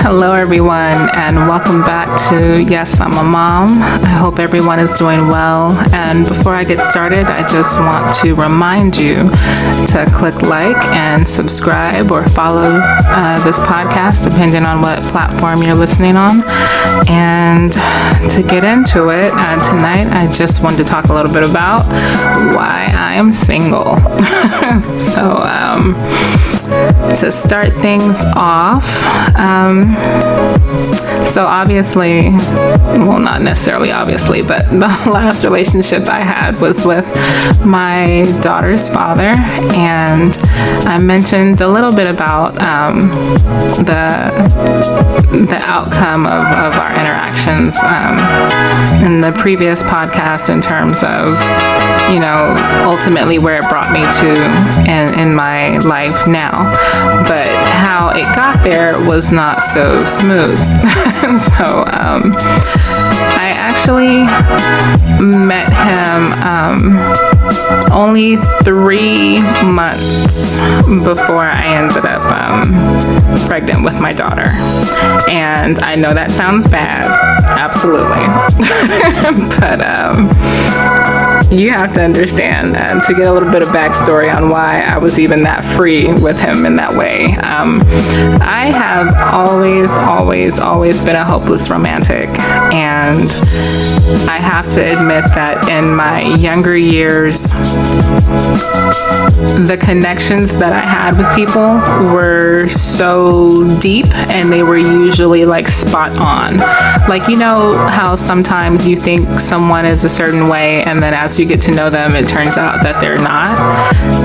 Hello everyone, and welcome back to Yes, I'm a Mom. I hope everyone is doing well, and before I get started, I just want to remind you to click like and subscribe or follow this podcast depending on what platform you're listening on. And to get into it, tonight I just wanted to talk a little bit about why I am single. To start things off, so obviously, well, not necessarily obviously, but the last relationship I had was with my daughter's father, and I mentioned a little bit about the outcome of our interactions in the previous podcast in terms of, you know, ultimately where it brought me to in my life now. But how it got there was not so smooth. So I actually met him only 3 months before I ended up pregnant with my daughter. And I know that sounds bad, absolutely. But you have to understand to get a little bit of backstory on why I was even that free with him in that way. I have always been a hopeless romantic, and I have to admit that in my younger years, the connections that I had with people were so deep, and they were usually like spot on. Like, you know how sometimes you think someone is a certain way, and then as you get to know them, it turns out that they're not.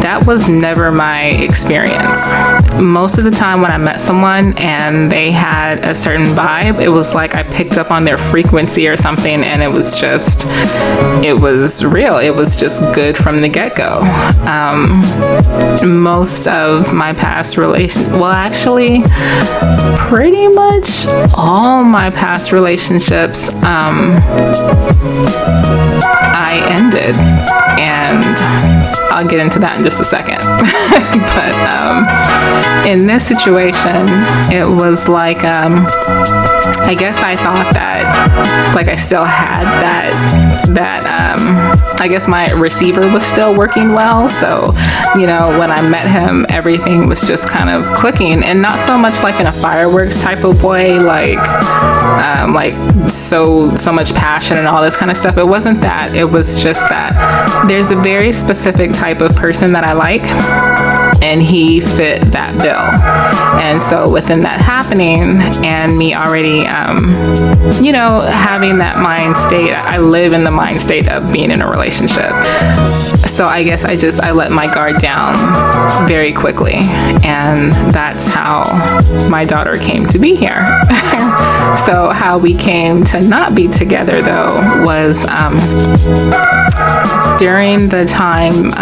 That was never my experience. Most of the time when I met someone and they had a certain vibe, it was like I picked up on their frequency or something, and it was real. It was just good from the get-go. Most of my past actually, pretty much all my past relationships, I ended, and I'll get into that in just a second. But in this situation, it was like, I guess I thought that, like, I still had that I guess my receiver was still working well. So, you know, when I met him, everything was just kind of clicking, and not so much like in a fireworks type of way, like so much passion and all this kind of stuff. It wasn't that. It was just that there's a very specific type of person that I like, and he fit that bill. And so within that happening, and me already, having that mind state, I live in the mind state of being in a relationship. So I guess I let my guard down very quickly. And that's how my daughter came to be here. So how we came to not be together, though, was during the time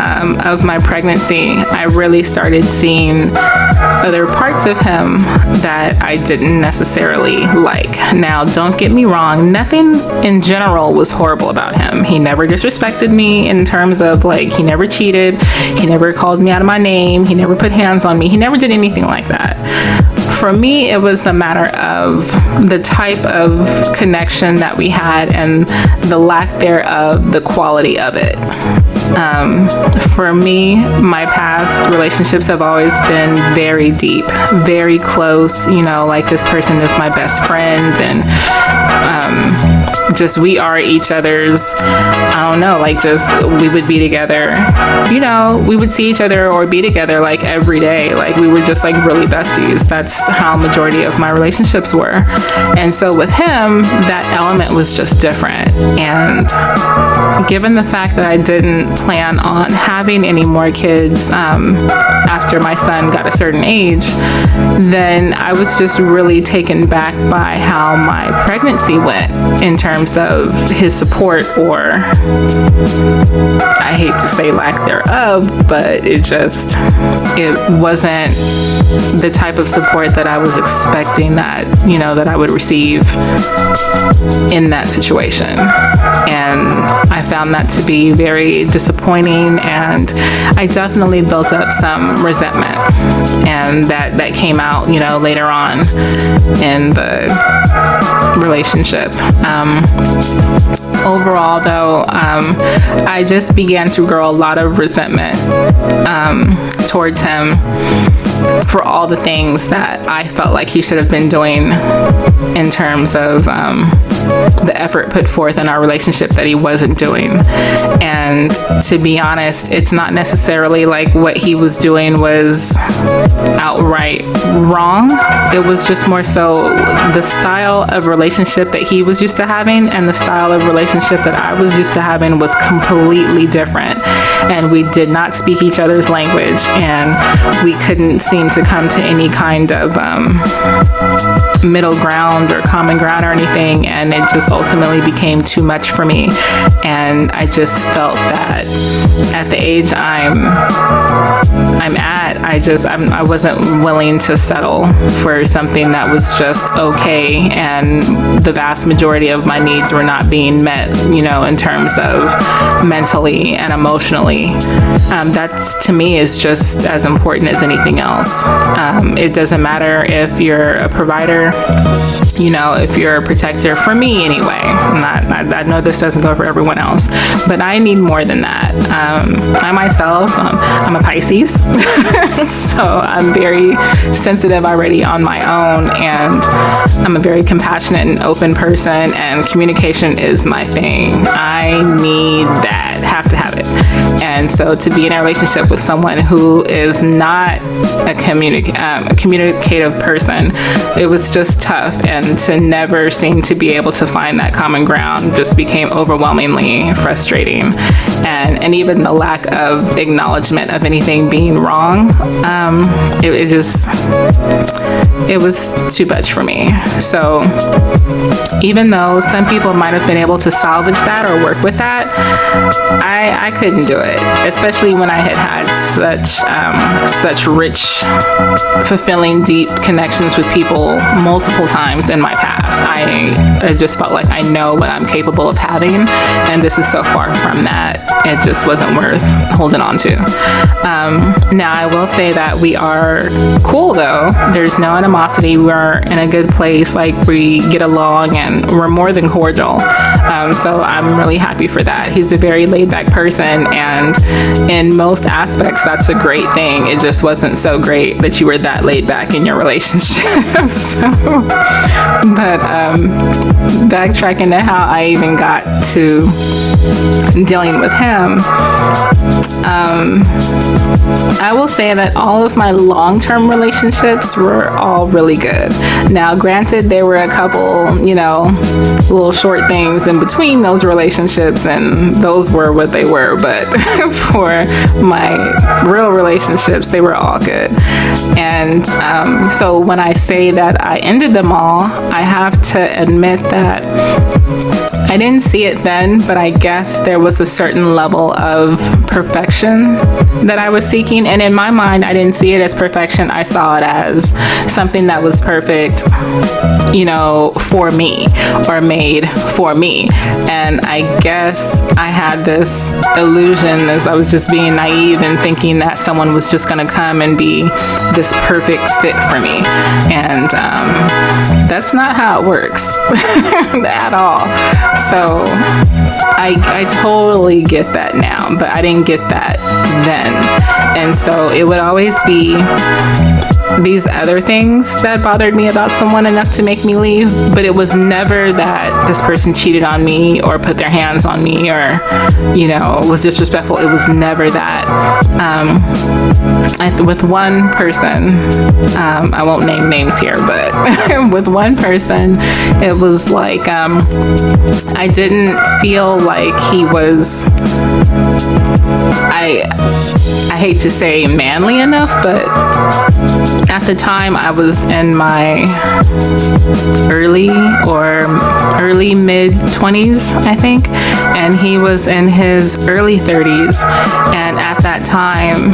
of my pregnancy, I really started seeing other parts of him that I didn't necessarily like. Now, don't get me wrong, nothing in general was horrible about him. He never disrespected me in terms of, like, he never cheated, he never called me out of my name, he never put hands on me, he never did anything like that. For me, it was a matter of the type of connection that we had and the lack thereof, the quality of it. For me, my past relationships have always been very deep, very close, you know, like this person is my best friend, and just we are each other's, I don't know, like just we would be together, you know, we would see each other or be together like every day. Like we were just like really besties. That's how majority of my relationships were. And so with him, that element was just different. And given the fact that I didn't plan on having any more kids after my son got a certain age, then I was just really taken back by how my pregnancy went in terms of his support, or I hate to say lack thereof, but it wasn't the type of support that I was expecting that I would receive in that situation. And I found that to be very disappointing, and I definitely built up some resentment, and that came out later on in the relationship. Overall, though, I just began to grow a lot of resentment towards him for all the things that I felt like he should have been doing in terms of the effort put forth in our relationship that he wasn't doing. And to be honest, it's not necessarily like what he was doing was outright wrong. It was just more so the style of relationship that he was used to having and the style of relationship that I was used to having was completely different. And we did not speak each other's language, and we couldn't seem to come to any kind of middle ground or common ground or anything, and it just ultimately became too much for me. And I just felt that at the age I'm at, I wasn't willing to settle for something that was just okay, and the vast majority of my needs were not being met, in terms of mentally and emotionally. That's, to me, is just as important as anything else. It doesn't matter if you're a provider, if you're a protector. For me, anyway. I know this doesn't go for everyone else, but I need more than that. I myself, I'm a Pisces, so I'm very sensitive already on my own, and I'm a very compassionate and open person, and communication is my thing. I need that, have to have it. And so to be in a relationship with someone who is not a communicative person, it was just tough, and to never seem to be able to find that common ground just became overwhelmingly frustrating. And even the lack of acknowledgement of anything being wrong, it was too much for me. So even though some people might have been able to salvage that or work with that, I couldn't do it, especially when I had such rich, fulfilling, deep connections with people multiple times in my past. I just felt like I know what I'm capable of having, and this is so far from that. It just wasn't worth holding on to. Now, I will say that we are cool, though. There's no animosity. We're in a good place. Like, we get along, and we're more than cordial. So I'm really happy for that. He's a very laid-back person, and in most aspects, that's a great thing. It just wasn't so great that you were that laid-back in your relationship. But backtracking to how I even got to dealing with him, I will say that all of my long-term relationships were all really good. Now, granted, there were a couple, little short things in between those relationships, and those were what they were, but for my real relationships, they were all good. And so when I say that I ended them all, I have to admit that I didn't see it then, but I guess there was a certain level of perfection that I was seeking. And in my mind, I didn't see it as perfection. I saw it as something that was perfect, for me, or made for me. And I guess I had this illusion, as I was just being naive and thinking that someone was just going to come and be this perfect fit for me. And that's not how it works at all. So I totally get that now, but I didn't get that then. And so it would always be these other things that bothered me about someone enough to make me leave, but it was never that this person cheated on me or put their hands on me or, was disrespectful. It was never that. With one person, I won't name names here, but with one person, it was like, I didn't feel like he was, I hate to say manly enough, but at the time I was in my early mid 20s, I think, and he was in his early 30s. And at that time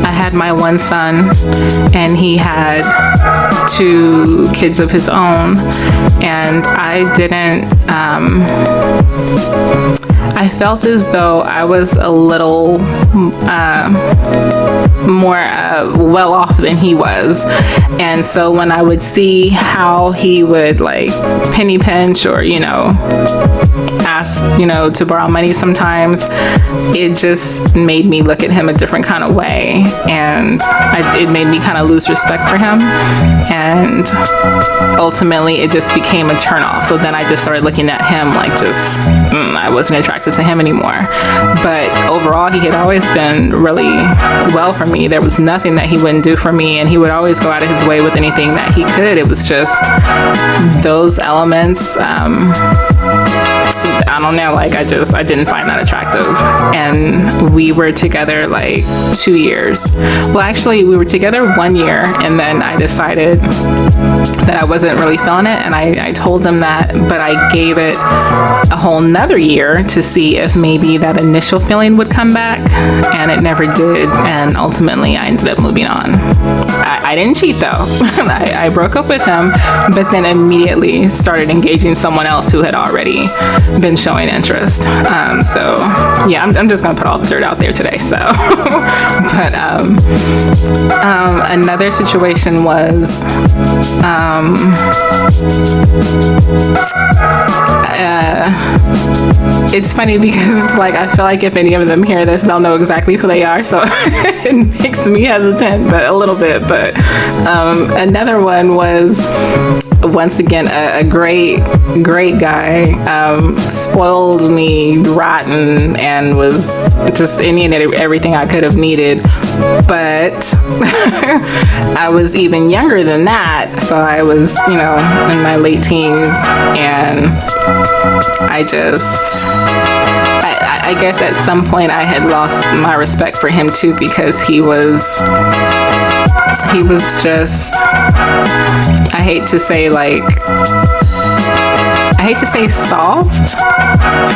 I had my one son and he had 2 kids of his own, and I felt as though I was a little more well off than he was. And so when I would see how he would like penny pinch or, ask, to borrow money sometimes, it just made me look at him a different kind of way. And it made me kind of lose respect for him. And ultimately it just became a turnoff. So then I just started looking at him like I wasn't attracted to him anymore. But overall, he had always been really well for me. There was nothing that he wouldn't do for me, and he would always go out of his way with anything that he could. It was just those elements. I don't know, I didn't find that attractive. And we were together like 2 years. Well, actually, we were together 1 year, and then I decided that I wasn't really feeling it, and I told him that, but I gave it a whole nother year to see if maybe that initial feeling would come back, and it never did, and ultimately I ended up moving on. I didn't cheat though. I broke up with him, but then immediately started engaging someone else who had already been showing interest. So yeah, I'm just gonna put all the dirt out there today. So, but another situation was it's funny because it's like I feel like if any of them hear this, they'll know exactly who they are. So it makes me hesitant, but a little bit. But another one was, once again, a great guy, spoiled me rotten and was just any and everything I could have needed. But I was even younger than that, so I was, in my late teens, and I guess at some point I had lost my respect for him too, because he was just, I hate to say soft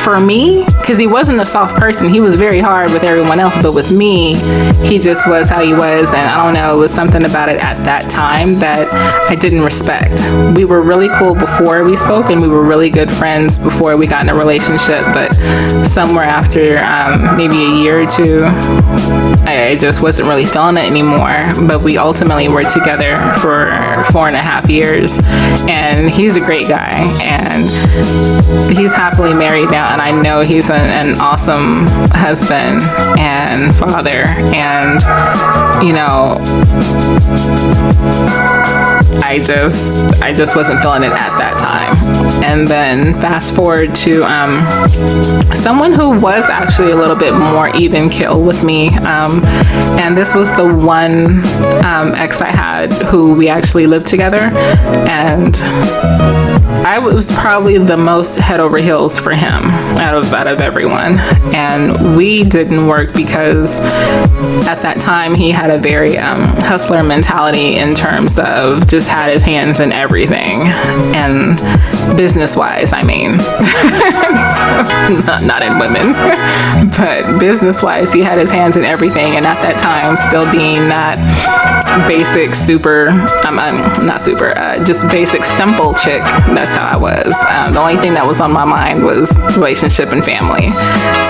for me, because he wasn't a soft person. He was very hard with everyone else, but with me, he just was how he was. And I don't know, it was something about it at that time that I didn't respect. We were really cool before we spoke, and we were really good friends before we got in a relationship, but somewhere after maybe a year or two, I just wasn't really feeling it anymore. But we ultimately were together for 4.5 years, and he's a great guy, and he's happily married now, and I know he's an awesome husband and father, and I just wasn't feeling it at that time. And then fast forward to someone who was actually a little bit more even keel with me, and this was the one ex I had who we actually lived together, and I was probably the most head over heels for him out of everyone. And we didn't work because at that time he had a very hustler mentality in terms of just had his hands in everything, and business wise, I mean. So, not in women, but business wise, he had his hands in everything. And at that time, still being that basic just basic simple chick, that's how I was. The only thing that was on my mind was relationship and family.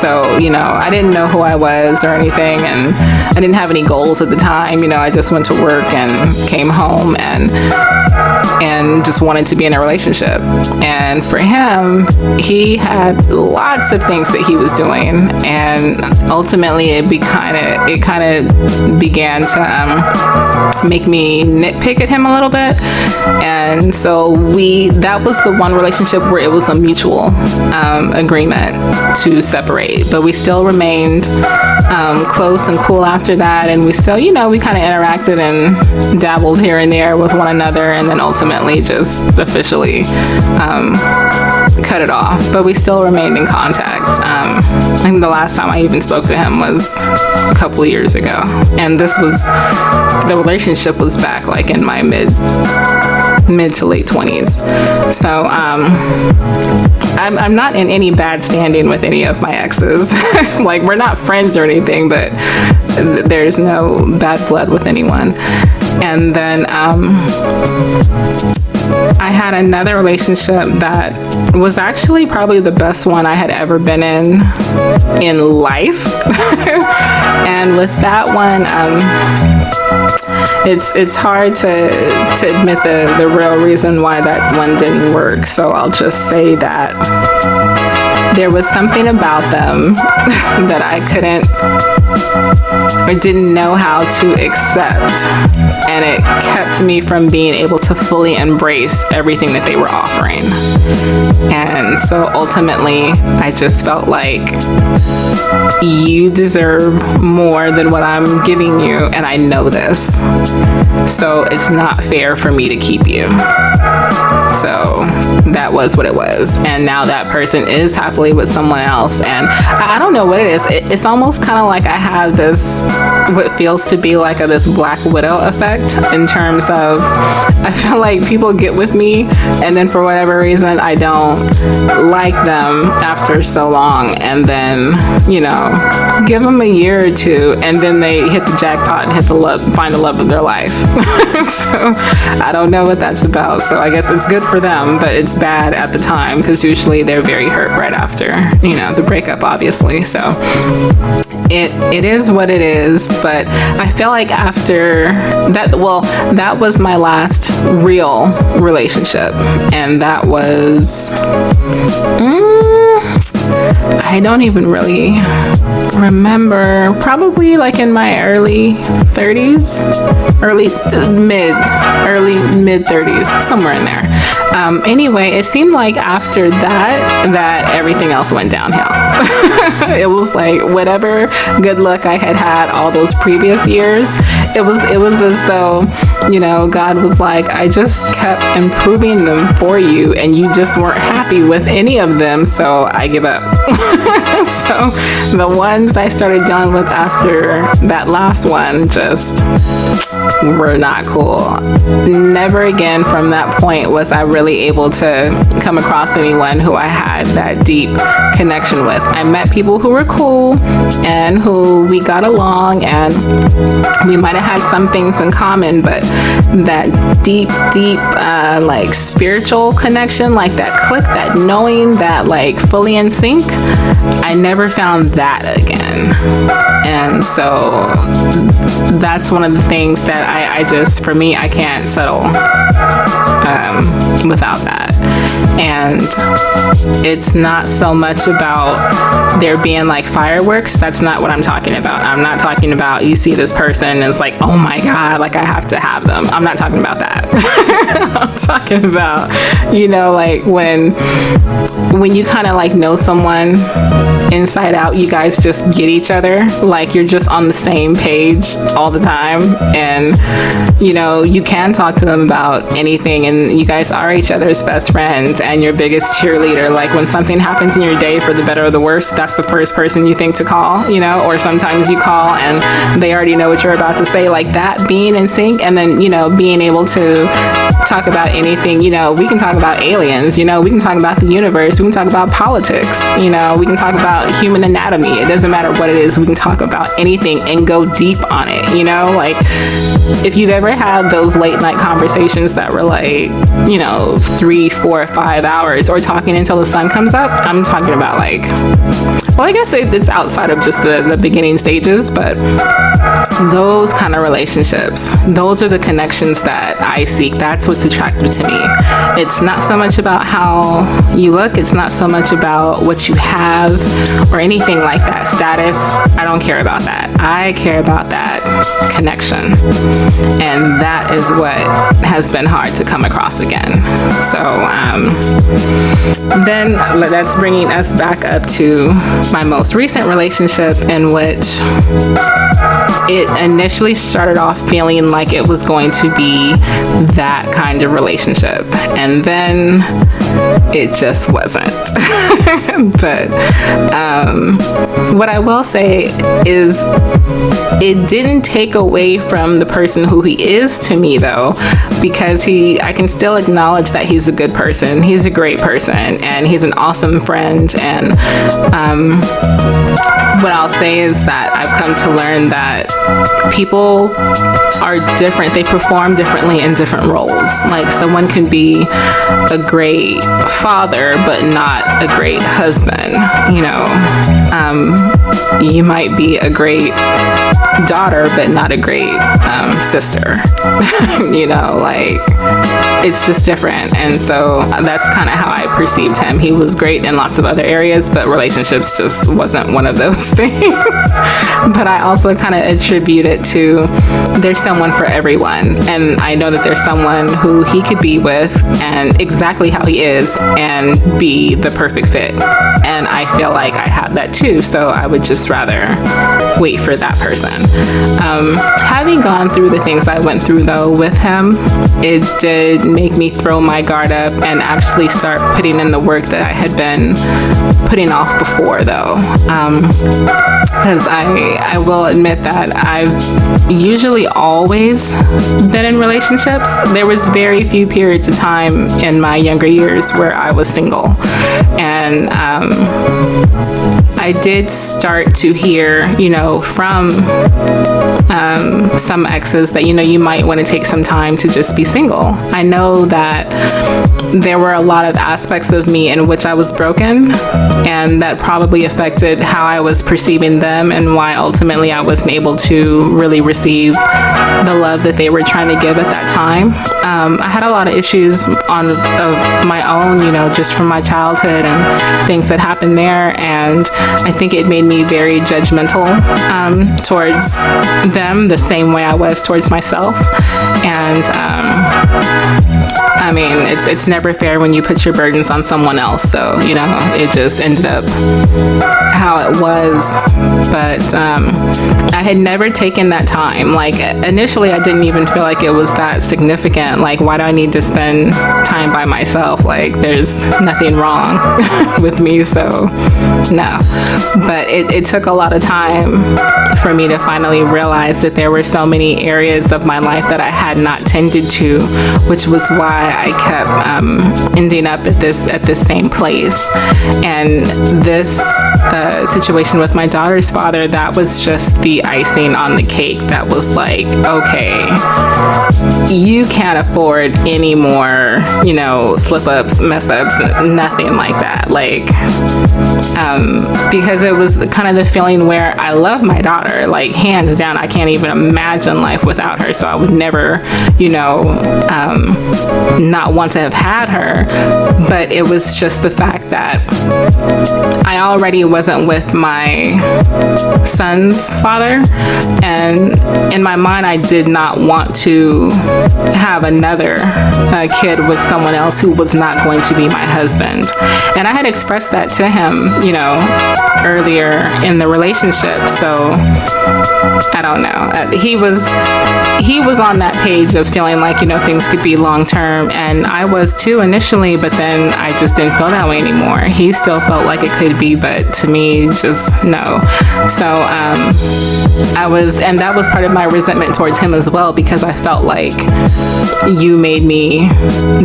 So I didn't know who I was or anything, and I didn't have any goals at the time. I just went to work and came home and just wanted to be in a relationship. And for him, he had lots of things that he was doing, and ultimately it kind of began to make me nitpick at him a little bit. And so that was the one relationship where it was a mutual agreement to separate, but we still remained close and cool after that, and we still, we kind of interacted and dabbled here and there with one another, and then ultimately just officially cut it off, but we still remained in contact. I think the last time I even spoke to him was a couple years ago, and the relationship was back like in my mid to late 20s. So I'm not in any bad standing with any of my exes. Like, we're not friends or anything, but there's no bad blood with anyone. And then I had another relationship that was actually probably the best one I had ever been in life. And with that one, it's hard to admit the real reason why that one didn't work. So I'll just say that there was something about them that I couldn't or didn't know how to accept, and it kept me from being able to fully embrace everything that they were offering. And so ultimately, I just felt like, you deserve more than what I'm giving you, and I know this. So it's not fair for me to keep you. So that was what it was. And now that person is happily with someone else. And I don't know what it is. It's almost kind of like I have this, what feels to be like this Black Widow effect, in terms of, I feel like people get with me, and then for whatever reason, I don't like them after so long. And then, give them a year or two, and then they hit the jackpot and find the love of their life. So I don't know what that's about. So I guess it's good for them, but it's bad at the time, because usually they're very hurt right after, the breakup, obviously. So it is what it is. But I feel like after that, that was my last real relationship, and that was I don't even really remember, probably like in my early mid 30s, somewhere in there. Anyway, it seemed like after that everything else went downhill. It was like whatever good luck I had all those previous years, it was as though, God was like, I just kept improving them for you, and you just weren't happy with any of them, so I give up. So the ones I started dealing with after that last one just were not cool. Never again from that point was I really able to come across anyone who I had that deep connection with. I met people who were cool and who we got along, and we might have had some things in common, but that deep like spiritual connection, like that click, that knowing, that like fully in sync, I never found that again. And so that's one of the things that I just, for me, I can't settle without that. And it's not so much about there being like fireworks. That's not what I'm talking about. I'm not talking about you see this person and it's like, oh my God, like I have to have them. I'm not talking about that. I'm talking about, like when you kind of like know someone inside out, you guys just get each other, like you're just on the same page all the time, and you can talk to them about anything, and you guys are each other's best friends and your biggest cheerleader. Like when something happens in your day, for the better or the worse, that's the first person you think to call, or sometimes you call and they already know what you're about to say, like that, being in sync. And then being able to talk about anything. We can talk about aliens, we can talk about the universe, we can talk about politics, we can talk about human anatomy. It doesn't matter what it is, we can talk about anything and go deep on it. Like if you've ever had those late night conversations that were like 3, 4, 5 hours, or talking until the sun comes up, I'm talking about like, well, I guess it's outside of just the beginning stages, but those kind of relationships, those are the connections that I seek. That's what's attractive to me. It's not so much about how you look, it's not so much about what you have or anything like that. Status, I don't care about that. I care about that connection, and that is what has been hard to come across again. So then that's bringing us back up to my most recent relationship, in which it initially started off feeling like it was going to be that kind of relationship, and then it just wasn't. But what I will say is it didn't take away from the person who he is to me, though, because I can still acknowledge that he's a good person. He's a great person, and he's an awesome friend. And what I'll say is that I've come to learn that people are different. They perform differently in different roles. Like, someone can be a great father but not a great husband. You might be a great daughter but not a great sister. It's just different. And so that's kind of how I perceived him. He was great in lots of other areas, but relationships just wasn't one of those things. But I also kind of attribute it to there's someone for everyone, and I know that there's someone who he could be with and exactly how he is and be the perfect fit, and I feel like I have that too, so I would just rather wait for that person. Having gone through the things I went through though with him, it did make me throw my guard up and actually start putting in the work that I had been putting off before, though. Because I will admit that I've usually always been in relationships. There was very few periods of time in my younger years where I was single. And I did start to hear, from some exes that, you might want to take some time to just be single. I know that there were a lot of aspects of me in which I was broken, and that probably affected how I was perceiving them and why ultimately I wasn't able to really receive the love that they were trying to give at that time. I had a lot of issues of my own, just from my childhood and things that happened there, and I think it made me very judgmental towards them the same way I was towards myself. And it's never fair when you put your burdens on someone else, so it just ended up how it was. But I had never taken that time. Like, initially I didn't even feel like it was that significant. Like, why do I need to spend time by myself? Like, there's nothing wrong with me, so no. But it took a lot of time for me to finally realize that there were so many areas of my life that I had not tended to, which was why I kept ending up at this same place. And this situation with my daughter's father, that was just the icing on the cake. That was like, okay, you can't afford any more, slip-ups, mess-ups, nothing like that. Like, because it was kind of the feeling where I love my daughter, like, hands down. I can't even imagine life without her, so I would never, not want to have had her. But it was just the fact that I already wasn't with my son's father, and in my mind I did not want to have another kid with someone else who was not going to be my husband. And I had expressed that to him, earlier in the relationship. So I don't know. He was on that page of feeling like, things could be long term, and I was too initially, but then I just didn't feel that way anymore. He still felt like it could be, but to me, just no. So and that was part of my resentment towards him as well, because I felt like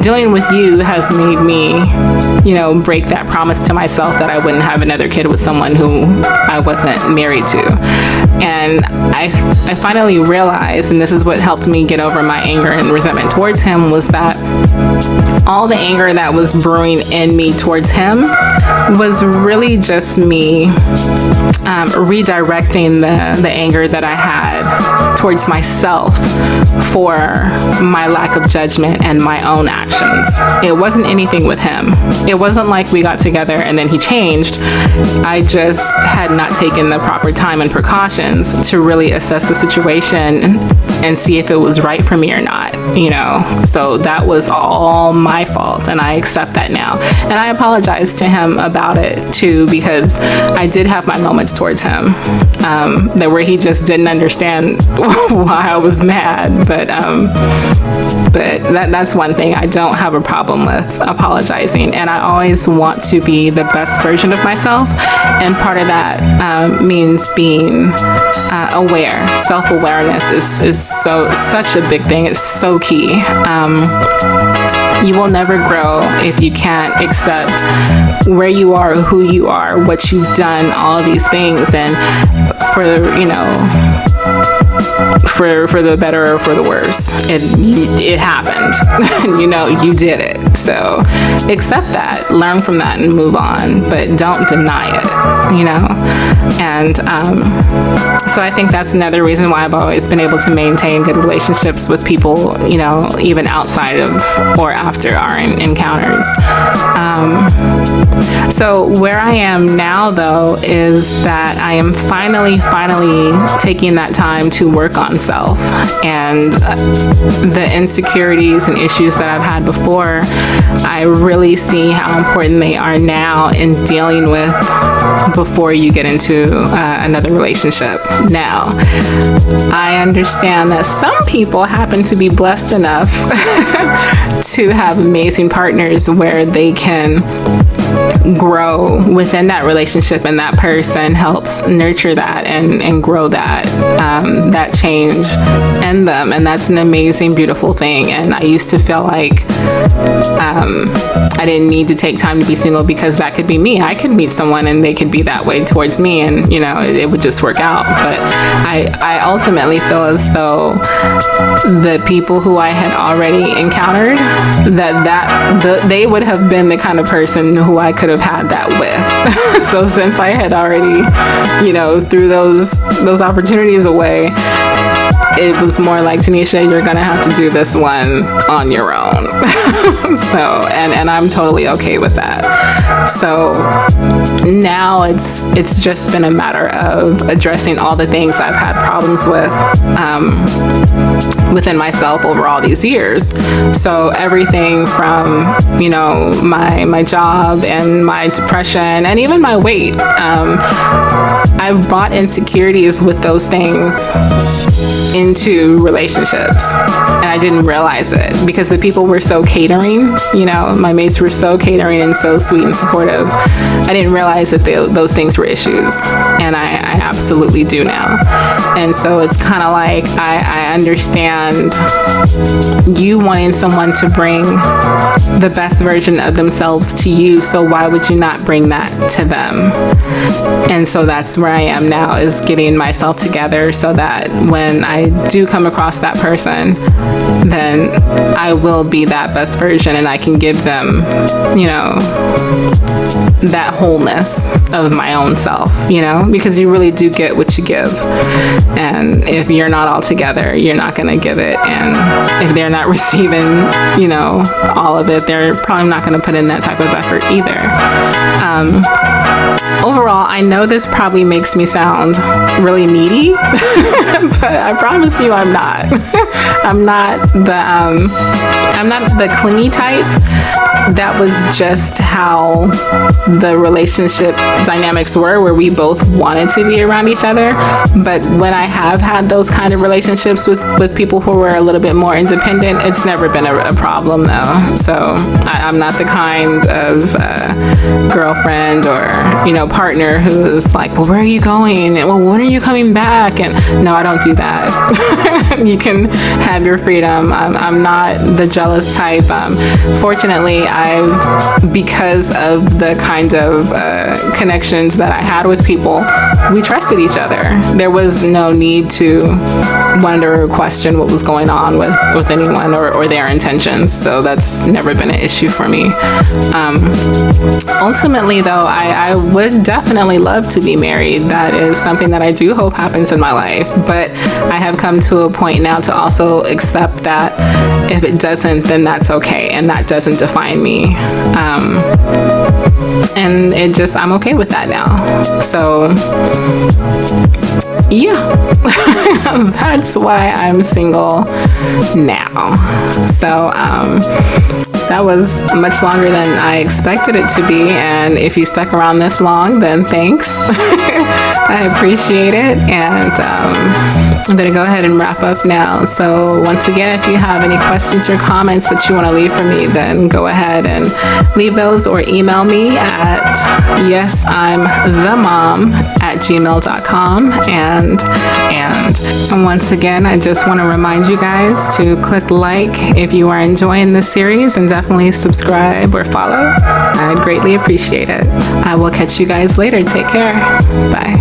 dealing with you has made me, break that promise to myself that I wouldn't have another kid with someone who I wasn't married to. And I finally realized, and this is what helped me get over my anger and resentment towards him, was that all the anger that was brewing in me towards him was really just me redirecting the anger that I had towards myself for my lack of judgment and my own actions. It wasn't anything with him. It wasn't like we got together and then he changed. I just had not taken the proper time and precaution questions to really assess the situation and see if it was right for me or not, you know. So that was all my fault, and I accept that now. And I apologize to him about it too, because I did have my moments towards him that where he just didn't understand why I was mad. But that's one thing I don't have a problem with, apologizing. And I always want to be the best version of myself, and part of that means being aware. Self-awareness is such a big thing. It's so key. You will never grow if you can't accept where you are, who you are, what you've done, all these things, and for the better or for the worse, it happened. You know, you did it. So accept that, learn from that, and move on, but don't deny it, you know. And so I think that's another reason why I've always been able to maintain good relationships with people, you know, even outside of or after our encounters. So where I am now, though, is that I am finally taking that time to work on self, and the insecurities and issues that I've had before, I really see how important they are now in dealing with before you get into another relationship. Now, I understand that some people happen to be blessed enough to have amazing partners where they can grow within that relationship, and that person helps nurture that and grow that change in them, and that's an amazing, beautiful thing. And I used to feel like I didn't need to take time to be single, because that could be me. I could meet someone and they could be that way towards me, and you know, it would just work out. But I ultimately feel as though the people who I had already encountered, they would have been the kind of person who I could have had that with. So since I had already, you know, threw those opportunities away, it was more like, Tanisha, you're gonna have to do this one on your own. So, and I'm totally okay with that. So now it's just been a matter of addressing all the things I've had problems with within myself over all these years. So everything from, you know, my job and my depression and even my weight. I've brought insecurities with those things into relationships, and I didn't realize it because the people were so catering, you know, my mates were so catering and so sweet and supportive. I didn't realize that those things were issues, and I absolutely do now. And so it's kind of like I understand you wanting someone to bring the best version of themselves to you, so why would you not bring that to them? And so that's where I am now, is getting myself together so that when I do come across that person, then I will be that best version, and I can give them, you know, that wholeness of my own self, you know, because you really do get what you give. And if you're not all together, you're not going to give it. And if they're not receiving, you know, all of it, they're probably not going to put in that type of effort either. Overall, I know this probably makes me sound really needy, but I promise you I'm not. I'm not the clingy type. That was just how the relationship dynamics were, where we both wanted to be around each other. But when I have had those kind of relationships with people who were a little bit more independent, it's never been a problem though. So I'm not the kind of girlfriend or, you know, partner who's like, well, where are you going? And well, when are you coming back? And no, I don't do that. You can have your freedom. I'm not the jealous type. Fortunately, because of the kind of connections that I had with people, we trusted each other. There was no need to wonder or question what was going on with anyone or their intentions. So that's never been an issue for me. Ultimately, though, I would definitely love to be married. That is something that I do hope happens in my life. But I have come to a point now to also accept that if it doesn't, then that's okay, and that doesn't define me. And I'm okay with that now. So yeah, that's why I'm single now. So that was much longer than I expected it to be, and if you stuck around this long, then thanks. I appreciate it, and I'm going to go ahead and wrap up now. So once again, if you have any questions or comments that you want to leave for me, then go ahead and leave those or email me at yesimthemom@gmail.com. And once again, I just want to remind you guys to click like if you are enjoying this series, and definitely subscribe or follow. I'd greatly appreciate it. I will catch you guys later. Take care. Bye.